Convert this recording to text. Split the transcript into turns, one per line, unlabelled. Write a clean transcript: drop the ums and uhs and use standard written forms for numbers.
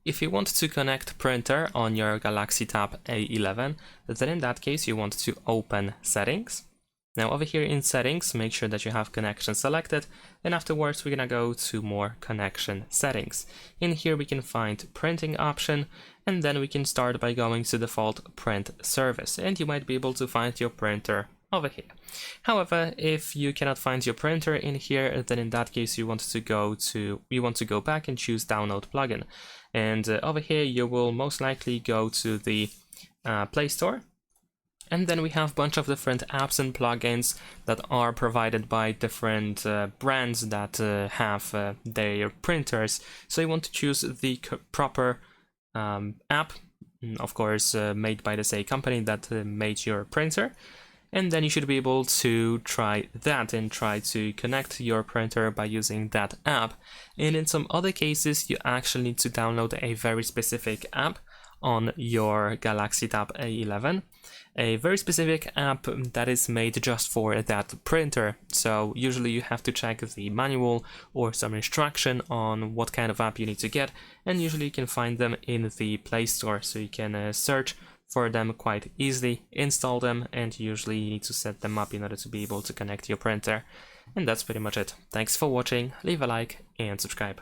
If you want to connect printer on your Galaxy Tab A11, then in that case you want to open Settings. Now over here in Settings, make sure that you have connection selected, and afterwards we're gonna go to more connection settings. In here we can find printing option, and then we can start by going to default print service, and you might be able to find your printer over here. However, if you cannot find your printer in here, then in that case you want to go back and choose download plugin. And over here you will most likely go to the Play Store. And then we have a bunch of different apps and plugins that are provided by different brands that have their printers. So you want to choose the proper app, of course made by the same company that made your printer. And then you should be able to try that and try to connect your printer by using that app. And in some other cases, you actually need to download a very specific app on your Galaxy Tab A11, a very specific app that is made just for that printer. So usually you have to check the manual or some instruction on what kind of app you need to get, and usually you can find them in the Play Store, so you can search for them quite easily, install them, and usually you need to set them up in order to be able to connect your printer. And that's pretty much it. Thanks for watching, leave a like and subscribe.